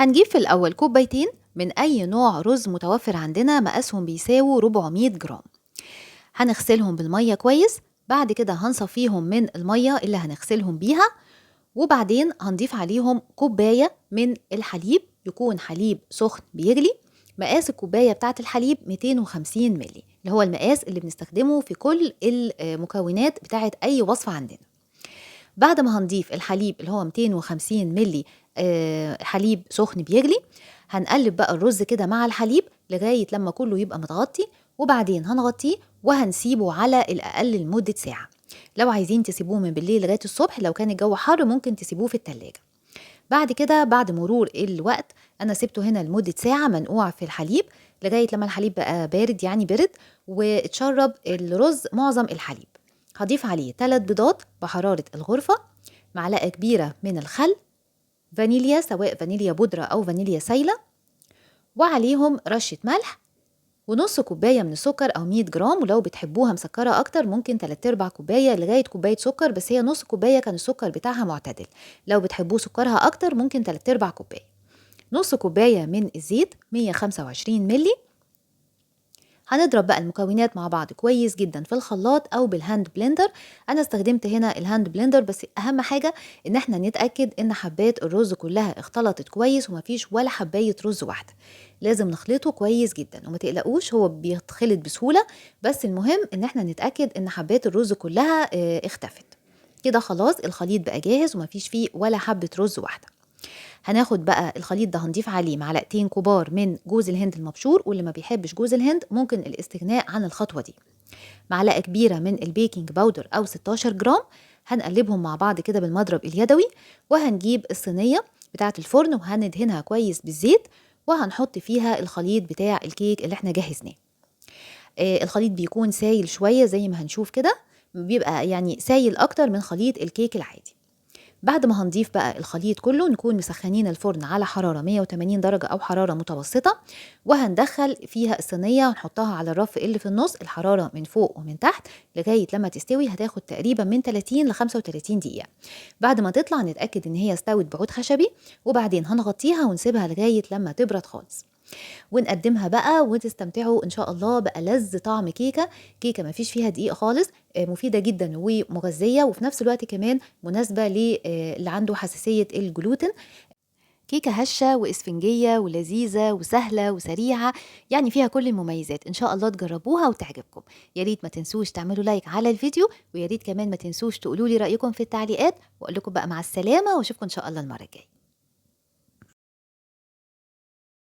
هنجيب في الأول كوبايتين من أي نوع رز متوفر عندنا مقاسهم بيساووا 400 جرام. هنغسلهم بالمية كويس، بعد كده هنصفيهم من المية اللي هنغسلهم بيها، وبعدين هنضيف عليهم كوباية من الحليب، يكون حليب سخن بيغلي. مقاس الكوباية بتاعة الحليب 250 ملي، اللي هو المقاس اللي بنستخدمه في كل المكونات بتاعة أي وصفة عندنا. بعد ما هنضيف الحليب اللي هو 250 ملي حليب سخن بيغلي، هنقلب بقى الرز كده مع الحليب لغاية لما كله يبقى متغطي، وبعدين هنغطيه وهنسيبه على الأقل لمدة ساعة. لو عايزين تسيبوه من بالليل لغاية الصبح، لو كان الجو حر ممكن تسيبوه في التلاجة. بعد كده بعد مرور الوقت أنا سبته هنا لمدة ساعة منقوع في الحليب لغاية لما الحليب بقى بارد، يعني برد واتشرب الرز معظم الحليب. هضيف عليه 3 بيضات بحرارة الغرفة، معلقة كبيرة من الخل، فانيليا سواء فانيليا بودرة أو فانيليا سايلة، وعليهم رشة ملح، ونص كوباية من السكر أو 100 جرام، ولو بتحبوها مسكرة أكتر ممكن 3/4 كوباية لغاية كوباية سكر، بس هي نص كوباية كان السكر بتاعها معتدل. لو بتحبوه سكرها أكتر ممكن 3/4 كوباية. نص كوباية من الزيت 125 ملي. هنضرب بقى المكونات مع بعض كويس جدا في الخلاط او بالهاند بلندر. انا استخدمت هنا الهاند بلندر، بس اهم حاجة ان احنا نتأكد ان حبات الرز كلها اختلطت كويس ومفيش ولا حباية رز واحدة. لازم نخلطه كويس جدا، وما تقلقوش هو بيتخلط بسهولة، بس المهم ان احنا نتأكد ان حبات الرز كلها اختفت. كده خلاص الخليط بقى جاهز ومفيش فيه ولا حبة رز واحدة. هناخد بقى الخليط ده هنضيف عليه معلقتين كبار من جوز الهند المبشور، واللي ما بيحبش جوز الهند ممكن الاستغناء عن الخطوة دي. معلقة كبيرة من البيكنج باودر أو 16 جرام. هنقلبهم مع بعض كده بالمضرب اليدوي، وهنجيب الصينية بتاعة الفرن وهندهنها كويس بالزيت، وهنحط فيها الخليط بتاع الكيك اللي احنا جهزناه. الخليط بيكون سايل شوية زي ما هنشوف كده، بيبقى يعني سايل أكتر من خليط الكيك العادي. بعد ما هنضيف بقى الخليط كله نكون مسخنين الفرن على حرارة 180 درجة أو حرارة متوسطة، وهندخل فيها الصينية ونحطها على الرف اللي في النص، الحرارة من فوق ومن تحت لغاية لما تستوي. هتاخد تقريبا من 30 ل 35 دقيقة. بعد ما تطلع نتأكد إن هي استوت بعود خشبي، وبعدين هنغطيها ونسيبها لغاية لما تبرد خالص، ونقدمها بقى وتستمتعوا ان شاء الله بألذ طعم كيكه. كيكه ما فيش فيها دقيق خالص، مفيده جدا ومغذيه، وفي نفس الوقت كمان مناسبه اللي عنده حساسيه الجلوتين. كيكه هشه واسفنجيه ولذيذه وسهله وسريعه، يعني فيها كل المميزات. ان شاء الله تجربوها وتعجبكم. يا ريت ما تنسوش تعملوا لايك على الفيديو، ويا ريت كمان ما تنسوش تقولوا لي رايكم في التعليقات، واقول لكم بقى مع السلامه، واشوفكم ان شاء الله المره الجايه.